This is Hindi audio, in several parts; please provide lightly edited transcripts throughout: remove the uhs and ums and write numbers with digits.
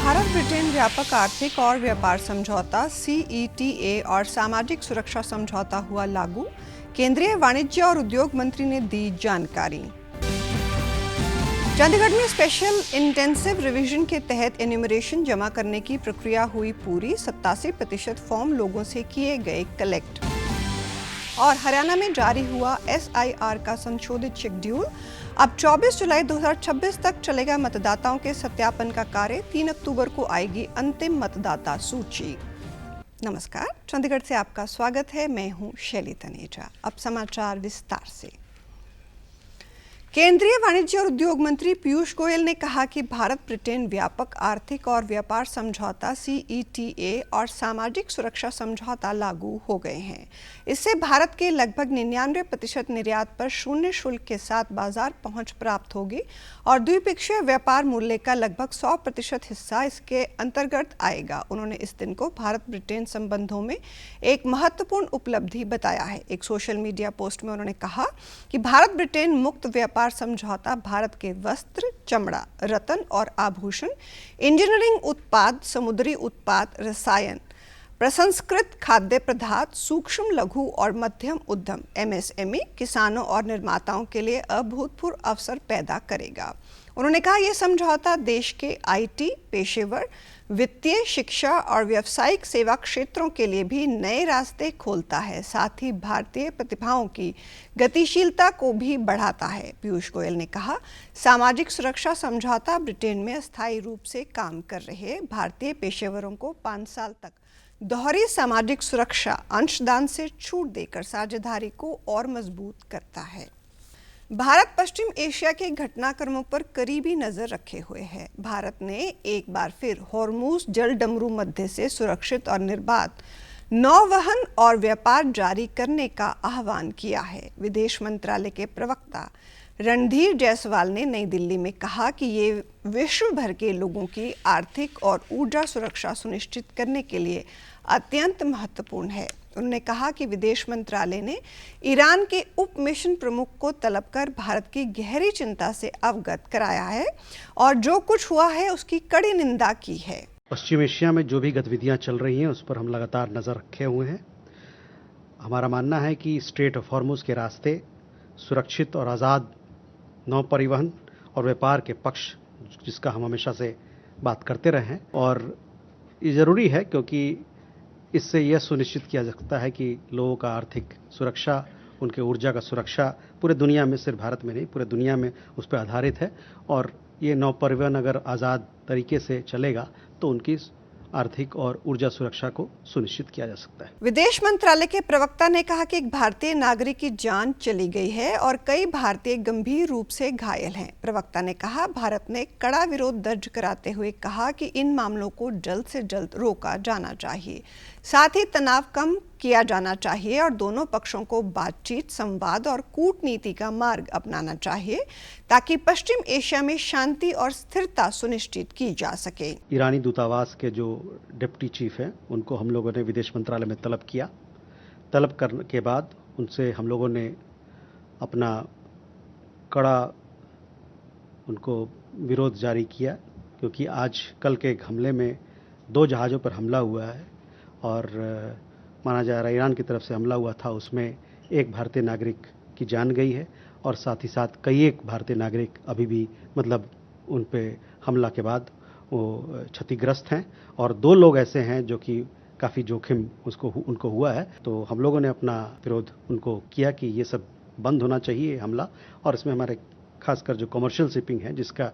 भारत ब्रिटेन व्यापक आर्थिक और व्यापार समझौता CETA और सामाजिक सुरक्षा समझौता हुआ लागू। केंद्रीय वाणिज्य और उद्योग मंत्री ने दी जानकारी। चंडीगढ़ में स्पेशल इंटेंसिव रिवीजन के तहत एन्यूमरेशन जमा करने की प्रक्रिया हुई पूरी। 87% फॉर्म लोगों से किए गए कलेक्ट। और हरियाणा में जारी हुआ SIR का संशोधित शेड्यूल। अब 24 जुलाई 2026 तक चलेगा मतदाताओं के सत्यापन का कार्य। 3 अक्टूबर को आएगी अंतिम मतदाता सूची। नमस्कार, चंडीगढ़ से आपका स्वागत है। मैं हूं शैली तनेजा। अब समाचार विस्तार से। केंद्रीय वाणिज्य और उद्योग मंत्री पीयूष गोयल ने कहा कि भारत ब्रिटेन व्यापक आर्थिक और व्यापार समझौता CETA और सामाजिक सुरक्षा समझौता लागू हो गए हैं। इससे भारत के लगभग 99% निर्यात पर शून्य शुल्क के साथ बाजार पहुंच प्राप्त होगी और द्विपक्षीय व्यापार मूल्य का लगभग 100% हिस्सा इसके अंतर्गत आएगा। उन्होंने इस दिन को भारत ब्रिटेन संबंधों में एक महत्वपूर्ण उपलब्धि बताया है। एक सोशल मीडिया पोस्ट में उन्होंने कहा कि भारत ब्रिटेन मुक्त व्यापार समझौता भारत के वस्त्र, चमड़ा, रत्न और आभूषण, इंजीनियरिंग उत्पाद, समुद्री उत्पाद, रसायन, प्रसंस्कृत खाद्य पदार्थ, सूक्ष्म लघु और मध्यम उद्यम MSME, किसानों और निर्माताओं के लिए अभूतपूर्व अवसर पैदा करेगा। उन्होंने कहा यह समझौता देश के IT पेशेवर, वित्तीय, शिक्षा और व्यावसायिक सेवा क्षेत्रों के लिए भी नए रास्ते खोलता है। साथ ही भारतीय प्रतिभाओं की गतिशीलता को भी बढ़ाता है। पीयूष गोयल ने कहा, सामाजिक सुरक्षा समझौता ब्रिटेन में अस्थायी रूप से काम कर रहे भारतीय पेशेवरों को 5 साल तक दोहरी सामाजिक सुरक्षा अंशदान से छूट देकर साझेदारी को और मजबूत करता है। भारत पश्चिम एशिया के घटनाक्रमों पर करीबी नजर रखे हुए है। भारत ने एक बार फिर हॉर्मुज जल डमरू मध्य से सुरक्षित और निर्बाध नौवहन और व्यापार जारी करने का आह्वान किया है। विदेश मंत्रालय के प्रवक्ता रणधीर जायसवाल ने नई दिल्ली में कहा कि ये विश्व भर के लोगों की आर्थिक और ऊर्जा सुरक्षा सुनिश्चित करने के लिए अत्यंत महत्वपूर्ण है। उन्होंने कहा कि विदेश मंत्रालय ने ईरान के उप मिशन प्रमुख को तलब कर भारत की गहरी चिंता से अवगत कराया है और जो कुछ हुआ है उसकी कड़ी निंदा की है। पश्चिम एशिया में जो भी गतिविधियां चल रही हैं उस पर हम लगातार नज़र रखे हुए हैं। हमारा मानना है कि स्ट्रेट ऑफ हॉर्मुज के रास्ते सुरक्षित और आज़ाद नौ परिवहन और व्यापार के पक्ष जिसका हम हमेशा से बात करते रहे हैं और ये ज़रूरी है क्योंकि इससे यह सुनिश्चित किया जा सकता है कि लोगों का आर्थिक सुरक्षा, उनके ऊर्जा का सुरक्षा पूरे दुनिया में, सिर्फ भारत में नहीं पूरे दुनिया में उस पर आधारित है और ये नौ परिवहन अगर आज़ाद तरीके से चलेगा तो उनकी आर्थिक और ऊर्जा सुरक्षा को सुनिश्चित किया जा सकता है। विदेश मंत्रालय के प्रवक्ता ने कहा कि एक भारतीय नागरिक की जान चली गई है और कई भारतीय गंभीर रूप से घायल हैं। प्रवक्ता ने कहा, भारत ने कड़ा विरोध दर्ज कराते हुए कहा कि इन मामलों को जल्द से जल्द रोका जाना चाहिए। साथ ही तनाव कम किया जाना चाहिए और दोनों पक्षों को बातचीत, संवाद और कूटनीति का मार्ग अपनाना चाहिए ताकि पश्चिम एशिया में शांति और स्थिरता सुनिश्चित की जा सके। ईरानी दूतावास के जो डिप्टी चीफ हैं उनको हम लोगों ने विदेश मंत्रालय में तलब किया। तलब करने के बाद उनसे हम लोगों ने अपना कड़ा उनको विरोध जारी किया क्योंकि आज कल के एक हमले में 2 जहाज़ों पर हमला हुआ है और माना जा रहा है ईरान की तरफ से हमला हुआ था, उसमें एक भारतीय नागरिक की जान गई है और साथ ही साथ कई एक भारतीय नागरिक अभी भी मतलब उन पे हमला के बाद वो क्षतिग्रस्त हैं और 2 लोग ऐसे हैं जो कि काफ़ी जोखिम उनको हुआ है। तो हम लोगों ने अपना विरोध उनको किया कि ये सब बंद होना चाहिए हमला और इसमें हमारे खासकर जो कमर्शियल शिपिंग है जिसका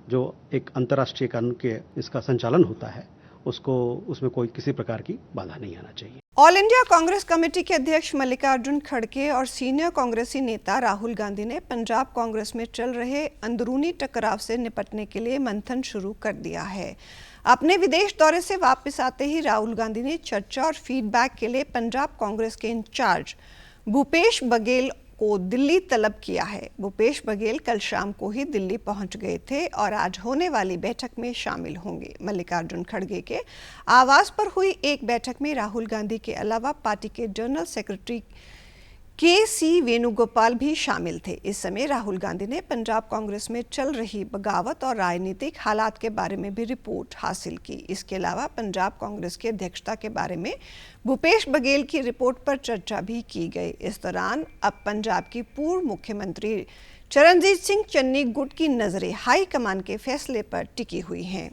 जो एक अंतर्राष्ट्रीय कानून के इसका संचालन होता है उसमें कोई किसी प्रकार की बाधा नहीं आना चाहिए। ऑल इंडिया कांग्रेस कमेटी के अध्यक्ष मल्लिकार्जुन खड़गे और सीनियर कांग्रेसी नेता राहुल गांधी ने पंजाब कांग्रेस में चल रहे अंदरूनी टकराव से निपटने के लिए मंथन शुरू कर दिया है। अपने विदेश दौरे से वापस आते ही राहुल गांधी ने चर्चा और फीडबैक के लिए पंजाब कांग्रेस के इंचार्ज भूपेश बघेल को दिल्ली तलब किया है। भूपेश बघेल कल शाम को ही दिल्ली पहुंच गए थे और आज होने वाली बैठक में शामिल होंगे। मल्लिकार्जुन खड़गे के आवास पर हुई एक बैठक में राहुल गांधी के अलावा पार्टी के जनरल सेक्रेटरी के.सी. वेणुगोपाल भी शामिल थे। इस समय राहुल गांधी ने पंजाब कांग्रेस में चल रही बगावत और राजनीतिक हालात के बारे में भी रिपोर्ट हासिल की। इसके अलावा पंजाब कांग्रेस की अध्यक्षता के बारे में भूपेश बघेल की रिपोर्ट पर चर्चा भी की गई। इस दौरान अब पंजाब की पूर्व मुख्यमंत्री चरणजीत सिंह चन्नी गुट की नजरें हाईकमान के फैसले पर टिकी हुई हैं।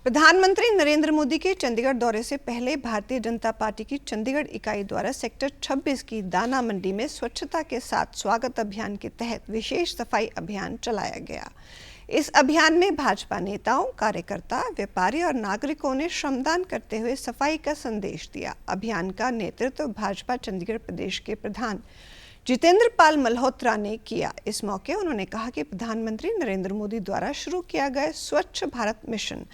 प्रधानमंत्री नरेंद्र मोदी के चंडीगढ़ दौरे से पहले भारतीय जनता पार्टी की चंडीगढ़ इकाई द्वारा सेक्टर 26 की दाना मंडी में स्वच्छता के साथ स्वागत अभियान के तहत विशेष सफाई अभियान चलाया गया। इस अभियान में भाजपा नेताओं, कार्यकर्ता, व्यापारी और नागरिकों ने श्रमदान करते हुए सफाई का संदेश दिया। अभियान का नेतृत्व भाजपा चंडीगढ़ प्रदेश के प्रधान जितेंद्र पाल मल्होत्रा ने किया। इस मौके उन्होंने कहा कि प्रधानमंत्री नरेंद्र मोदी द्वारा शुरू किया गया स्वच्छ भारत मिशन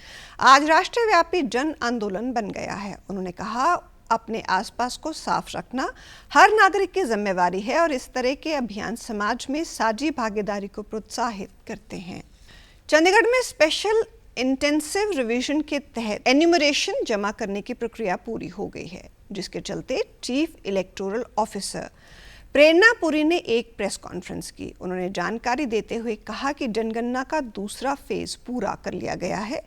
आज राष्ट्रव्यापी जन आंदोलन बन गया है। उन्होंने कहा, अपने आसपास को साफ रखना हर नागरिक की जिम्मेवारी है और इस तरह के अभियान समाज में साझी भागीदारी को प्रोत्साहित करते हैं। चंडीगढ़ में स्पेशल इंटेंसिव रिवीजन के तहत एन्यूमरेशन जमा करने की प्रक्रिया पूरी हो गई है, जिसके चलते चीफ इलेक्टोरल ऑफिसर प्रेरणा पुरी ने एक प्रेस कॉन्फ्रेंस की। उन्होंने जानकारी देते हुए कहा कि जनगणना का दूसरा फेज पूरा कर लिया गया है।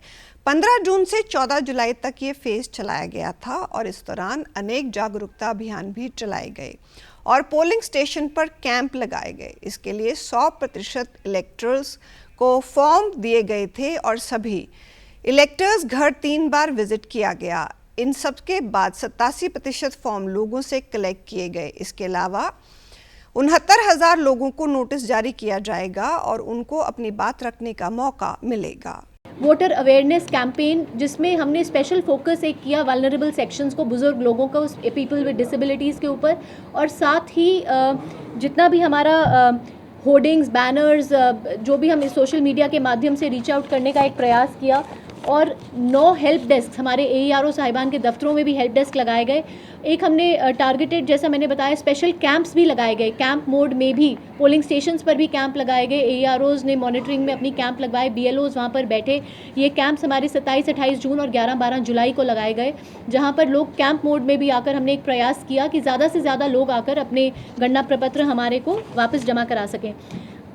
15 जून से 14 जुलाई तक ये फेज चलाया गया था और इस दौरान अनेक जागरूकता अभियान भी चलाए गए और पोलिंग स्टेशन पर कैंप लगाए गए। इसके लिए 100% इलेक्टर्स को फॉर्म दिए गए थे और सभी इलेक्टर्स घर 3 बार विजिट किया गया। इन सब के बाद 87% फॉर्म लोगों से कलेक्ट किए गए। इसके अलावा 69,000 लोगों को नोटिस जारी किया जाएगा और उनको अपनी बात रखने का मौका मिलेगा। वोटर अवेयरनेस कैंपेन, जिसमें हमने स्पेशल फोकस एक किया वल्नरेबल सेक्शंस को, बुजुर्ग लोगों को, पीपल विद डिसेबिलिटीज़ के ऊपर, और साथ ही जितना भी हमारा होर्डिंग्स, बैनर्स, जो भी हम सोशल मीडिया के माध्यम से रीच आउट करने का एक प्रयास किया। और 9 हेल्प डेस्क हमारे AERO साहिबान के दफ्तरों में भी हेल्प डेस्क लगाए गए। एक हमने टारगेटेड, जैसा मैंने बताया, स्पेशल कैंप्स भी लगाए गए। कैंप मोड में भी पोलिंग स्टेशंस पर भी कैंप लगाए गए। AEROs ने मॉनिटरिंग में अपनी कैंप लगवाए, BLOs वहाँ पर बैठे। ये कैंप्स हमारे 27-28 जून और 11-12 जुलाई को लगाए गए, जहाँ पर लोग कैंप मोड में भी आकर हमने एक प्रयास किया कि ज़्यादा से ज़्यादा लोग आकर अपने गणना प्रपत्र हमारे को वापस जमा करा सकें।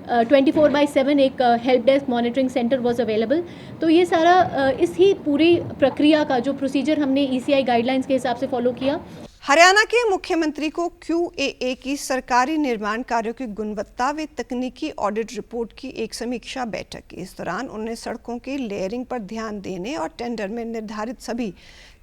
24/7 एक help desk monitoring centre was available. तो ये सारा इस ही पूरी प्रक्रिया का जो प्रोसीजर हमने ECI गाइडलाइंस के हिसाब से फॉलो किया। हरियाणा के मुख्यमंत्री को QAA की सरकारी निर्माण कार्यों की गुणवत्ता व तकनीकी ऑडिट रिपोर्ट की एक समीक्षा बैठक की। इस दौरान उन्होंने सड़कों की लेयरिंग पर ध्यान देने और टेंडर में निर्धारित सभी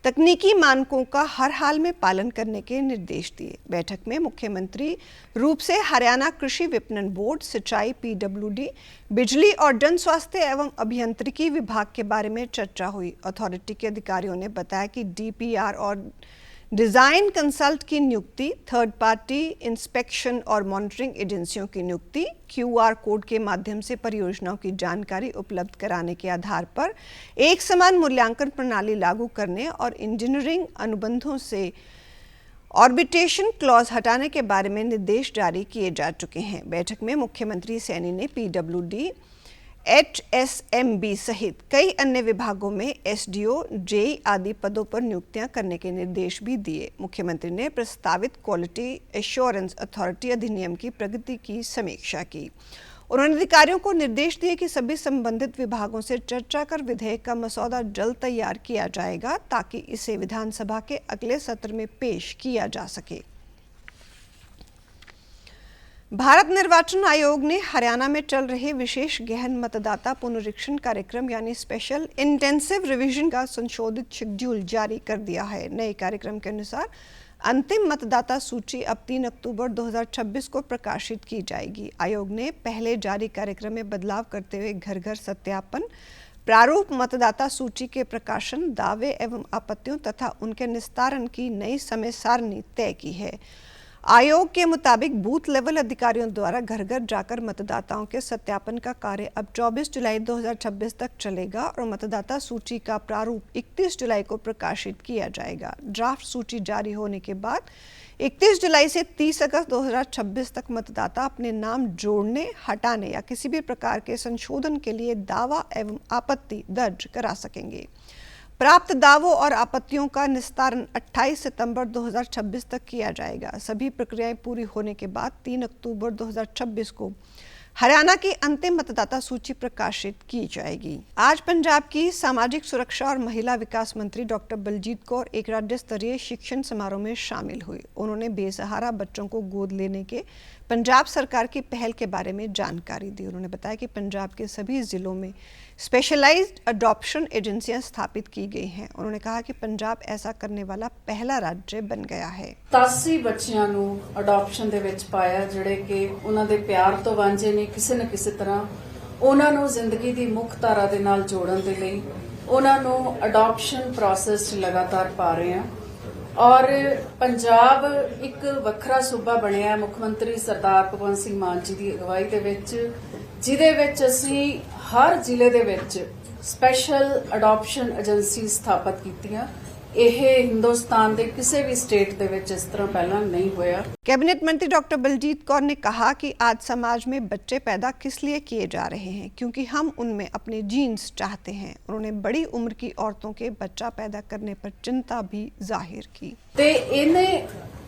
तकनीकी मानकों का हर हाल में पालन करने के निर्देश दिए। बैठक में मुख्यमंत्री रूप से हरियाणा कृषि विपणन बोर्ड, सिंचाई, PWD, बिजली और जन स्वास्थ्य एवं अभियांत्रिकी विभाग के बारे में चर्चा हुई। अथॉरिटी के अधिकारियों ने बताया कि DPR और डिज़ाइन कंसल्ट की नियुक्ति, थर्ड पार्टी इंस्पेक्शन और मॉनिटरिंग एजेंसियों की नियुक्ति, QR कोड के माध्यम से परियोजनाओं की जानकारी उपलब्ध कराने के आधार पर एक समान मूल्यांकन प्रणाली लागू करने और इंजीनियरिंग अनुबंधों से ऑर्बिटेशन क्लॉज हटाने के बारे में निर्देश जारी किए जा चुके हैं। बैठक में मुख्यमंत्री सैनी ने PWD, HSMB सहित कई अन्य विभागों में SDO, JE आदि पदों पर नियुक्तियां करने के निर्देश भी दिए। मुख्यमंत्री ने प्रस्तावित क्वालिटी एश्योरेंस अथॉरिटी अधिनियम की प्रगति की समीक्षा की। उन्होंने अधिकारियों को निर्देश दिए कि सभी संबंधित विभागों से चर्चा कर विधेयक का मसौदा जल्द तैयार किया जाएगा ताकि इसे विधानसभा के अगले सत्र में पेश किया जा सके। भारत निर्वाचन आयोग ने हरियाणा में चल रहे विशेष गहन मतदाता पुनरीक्षण कार्यक्रम यानी स्पेशल इंटेंसिव रिवीजन का संशोधित शेड्यूल जारी कर दिया है। नए कार्यक्रम के अनुसार अंतिम मतदाता सूची अब 3 अक्टूबर 2026 को प्रकाशित की जाएगी। आयोग ने पहले जारी कार्यक्रम में बदलाव करते हुए घर घर सत्यापन, प्रारूप मतदाता सूची के प्रकाशन, दावे एवं आपत्तियों तथा उनके निस्तारण की नई समय सारणी तय की है। आयोग के मुताबिक बूथ लेवल अधिकारियों द्वारा घर घर जाकर मतदाताओं के सत्यापन का कार्य अब 24 जुलाई 2026 तक चलेगा और मतदाता सूची का प्रारूप 31 जुलाई को प्रकाशित किया जाएगा। ड्राफ्ट सूची जारी होने के बाद 31 जुलाई से 30 अगस्त 2026 तक मतदाता अपने नाम जोड़ने, हटाने या किसी भी प्रकार के संशोधन के लिए दावा एवं आपत्ति दर्ज करा सकेंगे। प्राप्त दावों और आपत्तियों का निस्तारण 28 सितंबर 2026 तक किया जाएगा। सभी प्रक्रियाएं पूरी होने के बाद 3 अक्टूबर 2026 को हरियाणा की अंतिम मतदाता सूची प्रकाशित की जाएगी। आज पंजाब की सामाजिक सुरक्षा और महिला विकास मंत्री डॉक्टर बलजीत कौर एक राज्य स्तरीय शिक्षण समारोह में शामिल हुई। उन्होंने बेसहारा बच्चों को गोद लेने के पंजाब सरकार की पहल के बारे में जानकारी दी। उन्होंने बताया कि पंजाब के सभी जिलों में स्पेशलाइज्ड अडॉप्शन एजेंसियां स्थापित की गई हैं। उन्होंने कहा कि पंजाब ऐसा करने वाला पहला राज्य बन गया है। 87 ਬੱਚਿਆਂ ਨੂੰ ਅਡਾਪਸ਼ਨ ਦੇ ਵਿੱਚ ਪਾਇਆ ਜਿਹੜੇ ਕਿ ਉਹਨਾਂ ਦੇ ਪਿਆਰ ਤੋਂ ਵਾਂਝੇ ਨੇ, ਕਿਸੇ ਨਾ ਕਿਸੇ ਤਰ੍ਹਾਂ ਉਹਨਾਂ ਨੂੰ ਜ਼ਿੰਦਗੀ ਦੀ ਮੁੱਖ ਧਾਰਾ ਦੇ ਨਾਲ ਜੋੜਨ ਦੇ ਲਈ ਉਹਨਾਂ ਨੂੰ ਅਡਾਪਸ਼ਨ ਪ੍ਰੋਸੈਸ 'ਚ ਲਗਾਤਾਰ ਪਾ ਰਹੇ ਹਾਂ। ਔਰ ਪੰਜਾਬ ਇੱਕ ਵੱਖਰਾ ਸੂਬਾ ਬਣਿਆ ਮੁੱਖ ਮੰਤਰੀ ਸਰਦਾਰ ਭਗਵੰਤ ਸਿੰਘ ਮਾਨ ਜੀ ਦੀ ਅਗਵਾਈ ਦੇ ਵਿੱਚ, ਜਿਹਦੇ ਵਿੱਚ ਅਸੀਂ ਹਰ ਜ਼ਿਲ੍ਹੇ ਦੇ ਵਿੱਚ ਸਪੈਸ਼ਲ ਅਡਾਪਸ਼ਨ ਏਜੰਸੀ ਸਥਾਪਿਤ ਕੀਤੀਆਂ। ਇਹ हिंदुस्तान के किसी भी स्टेट दे विच इस तरह पहला नहीं होया। कैबिनेट मंत्री डॉक्टर बलजीत कौर ने कहा कि आज समाज में बच्चे पैदा किस लिए किए जा रहे हैं, क्योंकि हम उनमें अपने जीन्स चाहते हैं। उन्होंने बड़ी उम्र की औरतों के बच्चा पैदा करने पर चिंता भी जाहिर की। ते इन्ने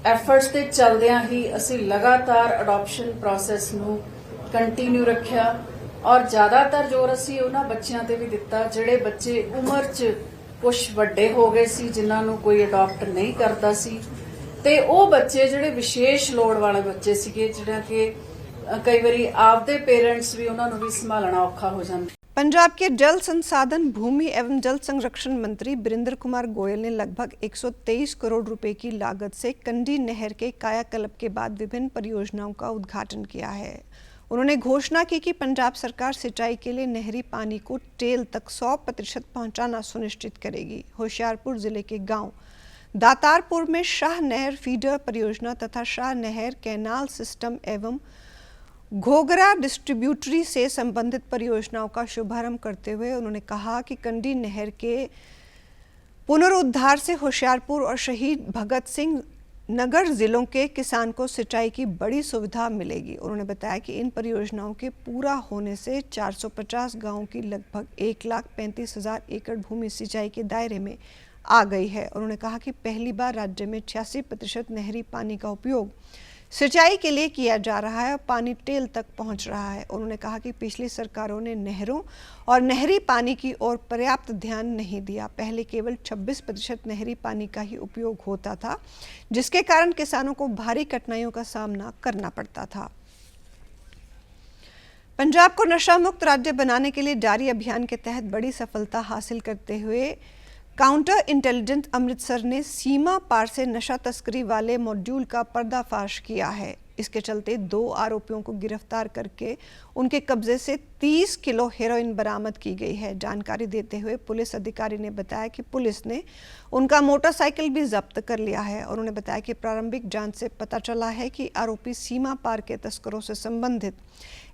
एफर्ट्स दे चलदियां ही असी लगातार अडॉप्शन प्रोसेस नू कंटिन्यू रखिया और ज्यादातर जोर असी उन्हां बच्चियां ते भी दिता ਜਿਹੜੇ ਬੱਚੇ उम्र च कुछ ਵੱਡੇ हो गए सी, जिन्हां नू कोई अडॉप्ट नहीं करता सी, ते ਉਹ ਬੱਚੇ ਜਿਹੜੇ ਵਿਸ਼ੇਸ਼ ਲੋੜ ਵਾਲੇ ਬੱਚੇ ਸੀਗੇ ਜਿਹੜਾ ਕਿ ਕਈ ਵਾਰੀ ਆਪਦੇ ਪੇਰੈਂਟਸ ਵੀ ਉਹਨਾਂ ਨੂੰ ਵੀ ਸੰਭਾਲਣਾ ਔਖਾ ਹੋ ਜਾਂਦਾ। पंजाब के जल संसाधन, भूमि एवं जल संरक्षण मंत्री बिरेंद्र कुमार गोयल ने लगभग 123 करोड़ रुपए की लागत से कंडी नहर के कायाकल्प के बाद विभिन्न परियोजनाओं का उद्घाटन किया है। उन्होंने घोषणा की कि पंजाब सरकार सिंचाई के लिए नहरी पानी को टेल तक 100% पहुंचाना सुनिश्चित करेगी। होशियारपुर जिले के गांव दातारपुर में शाह नहर फीडर परियोजना तथा शाह नहर कैनाल सिस्टम एवं घोघरा डिस्ट्रीब्यूटरी से संबंधित परियोजनाओं का शुभारंभ करते हुए उन्होंने कहा कि कंडी नहर के पुनरुद्धार से होशियारपुर और शहीद भगत सिंह नगर जिलों के किसान को सिंचाई की बड़ी सुविधा मिलेगी। उन्होंने बताया कि इन परियोजनाओं के पूरा होने से 450 गांवों की लगभग 1,35,000 एकड़ भूमि सिंचाई के दायरे में आ गई है। उन्होंने कहा कि पहली बार राज्य में 86% नहरी पानी का उपयोग सिंचाई के लिए किया जा रहा है और पानी टेल तक पहुंच रहा है। उन्होंने कहा कि पिछली सरकारों ने नहरों और नहरी पानी की ओर पर्याप्त ध्यान नहीं दिया। पहले केवल 26% नहरी पानी का ही उपयोग होता था, जिसके कारण किसानों को भारी कठिनाइयों का सामना करना पड़ता था। पंजाब को नशा मुक्त राज्य बनाने के लिए जारी अभियान के तहत बड़ी सफलता हासिल करते हुए काउंटर इंटेलिजेंस अमृतसर ने सीमा पार से नशा तस्करी वाले मॉड्यूल का पर्दाफाश किया है। इसके चलते 2 आरोपियों को गिरफ्तार करके उनके कब्जे से 30 किलो हेरोइन बरामद की गई है। जानकारी देते हुए पुलिस अधिकारी ने बताया कि पुलिस ने उनका मोटरसाइकिल भी जब्त कर लिया है। उन्होंने बताया कि प्रारंभिक जांच से पता चला है कि आरोपी सीमा पार के तस्करों से संबंधित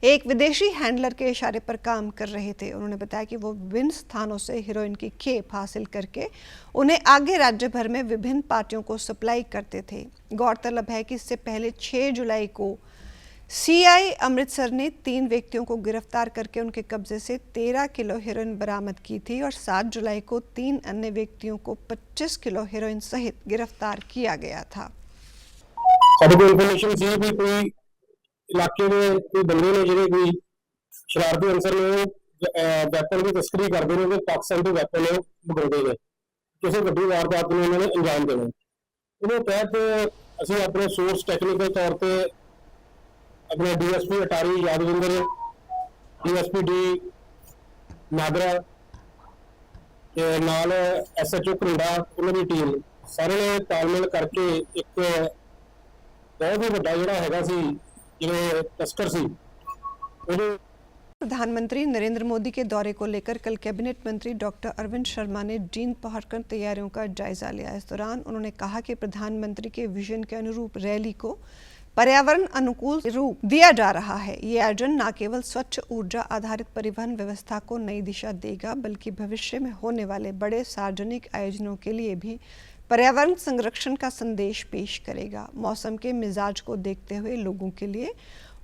एक विदेशी हैंडलर के इशारे पर काम कर रहे थे। उन्होंने बताया कि वो विभिन्न स्थानों से हेरोइन की खेप हासिल करके उन्हें आगे राज्य भर में विभिन्न पार्टियों को सप्लाई करते थे। गौरतलब है कि इससे पहले 6 जुलाई को सीआई अमृतसर ने 3 व्यक्तियों को गिरफ्तार करके उनके कब्जे से 13 किलो हेरोइन बरामद की थी और 7 जुलाई को 3 अन्य व्यक्तियों को 25 किलो हेरोइन सहित गिरफ्तार किया गया था। इलाके में कोई बंदे ने जिहड़े कोई शरारती अंसर ने वैपन की तस्करी करते हैं, पाकिस्तान के वैपन मंगवाते हैं, किसी वड्डी वारदात में उन्होंने अंजाम देना। इन्होंने तहत असीं अपने सोर्स टैक्नीकल तौर पर अपने DSP अटारी यादविंदर, DSP डी नागरा ते नाल SHO करिंदा उन्होंने टीम सारे ने तालमेल करके एक बहुत ही वड्डा जिहड़ा हैगा सी प्रधानमंत्री नरेंद्र मोदी के दौरे को लेकर कल कैबिनेट मंत्री डॉक्टर अरविंद शर्मा ने जींद पहुंचकर तैयारियों का जायजा लिया। इस दौरान उन्होंने कहा कि प्रधानमंत्री के विजन के अनुरूप रैली को पर्यावरण अनुकूल रूप दिया जा रहा है। ये आयोजन न केवल स्वच्छ ऊर्जा आधारित परिवहन व्यवस्था को नई दिशा देगा, बल्कि भविष्य में होने वाले बड़े सार्वजनिक आयोजनों के लिए भी पर्यावरण संरक्षण का संदेश पेश करेगा। मौसम के मिजाज को देखते हुए लोगों के लिए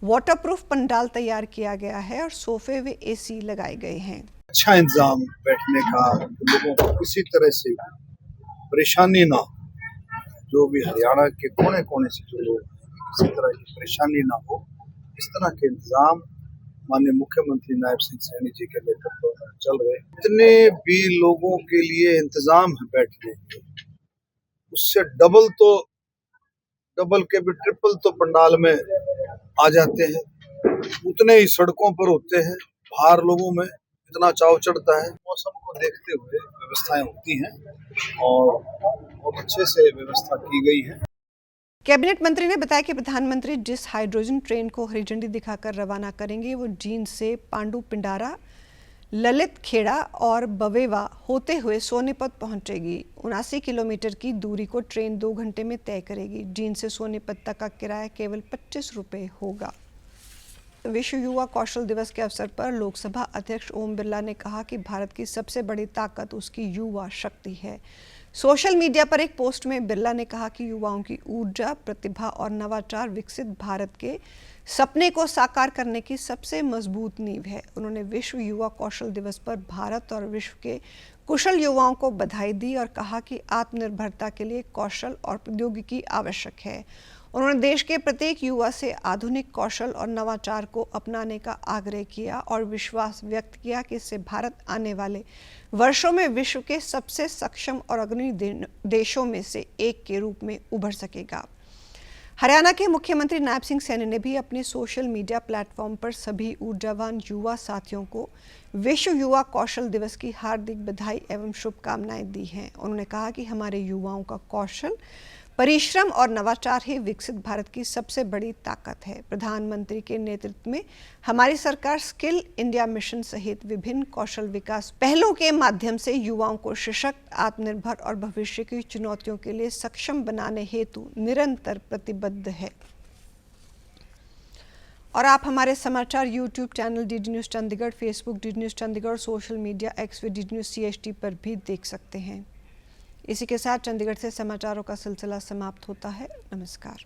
वाटरप्रूफ पंडाल तैयार किया गया है और सोफे व AC लगाए गए हैं। अच्छा इंतजाम बैठने का, लोगों को किसी तरह से परेशानी ना हो। जो भी हरियाणा के कोने कोने से जो लोग हैं, किसी तरह की परेशानी ना हो, इस तरह के इंतजाम माननीय मुख्यमंत्री नायब सिंह सैनी जी के नेतृत्व में चल रहे। जितने भी लोगों के लिए इंतजाम है बैठने के, उससे डबल के भी ट्रिपल तो पंडाल में आ जाते हैं, उतने ही सड़कों पर होते हैं। बाहर लोगों में इतना चाव चढ़ता है। मौसम को देखते हुए व्यवस्थाएं होती हैं और बहुत अच्छे से व्यवस्था की गई है। कैबिनेट मंत्री ने बताया कि प्रधानमंत्री जिस हाइड्रोजन ट्रेन को हरी झंडी दिखाकर रवाना करेंगे वो जींद से पांडु पिंडारा, ललित खेड़ा और बवेवा होते हुए सोनीपत पहुंचेगी। 79 किलोमीटर की दूरी को ट्रेन 2 घंटे में तय करेगी। जींद से सोनीपत तक का किराया केवल 25 रुपये होगा। विश्व युवा कौशल दिवस के अवसर पर लोकसभा अध्यक्ष ओम बिरला ने कहा कि भारत की सबसे बड़ी ताकत उसकी युवा शक्ति है। सोशल मीडिया पर एक पोस्ट में बिरला ने कहा कि युवाओं की ऊर्जा, प्रतिभा और नवाचार विकसित भारत के सपने को साकार करने की सबसे मजबूत नींव है। उन्होंने विश्व युवा कौशल दिवस पर भारत और विश्व के कुशल युवाओं को बधाई दी और कहा कि आत्मनिर्भरता के लिए कौशल और प्रौद्योगिकी आवश्यक है। उन्होंने देश के प्रत्येक युवा से आधुनिक कौशल और नवाचार को अपनाने का आग्रह किया और विश्वास व्यक्त किया कि इससे भारत आने वाले वर्षों में विश्व के सबसे सक्षम और अग्रणी देशों में से एक के रूप में उभर सकेगा। हरियाणा के मुख्यमंत्री नायब सिंह सैनी ने भी अपने सोशल मीडिया प्लेटफॉर्म पर सभी ऊर्जावान युवा साथियों को विश्व युवा कौशल दिवस की हार्दिक बधाई एवं शुभकामनाएं दी हैं। उन्होंने कहा कि हमारे युवाओं का कौशल, परिश्रम और नवाचार ही विकसित भारत की सबसे बड़ी ताकत है। प्रधानमंत्री के नेतृत्व में हमारी सरकार स्किल इंडिया मिशन सहित विभिन्न कौशल विकास पहलों के माध्यम से युवाओं को सशक्त, आत्मनिर्भर और भविष्य की चुनौतियों के लिए सक्षम बनाने हेतु निरंतर प्रतिबद्ध है। और आप हमारे समाचार YouTube channel DD news Chandigarh, Facebook DD news Chandigarh, social media X व DD न्यूज़ CHT पर भी देख सकते हैं। इसी के साथ चंडीगढ़ से समाचारों का सिलसिला समाप्त होता है। नमस्कार।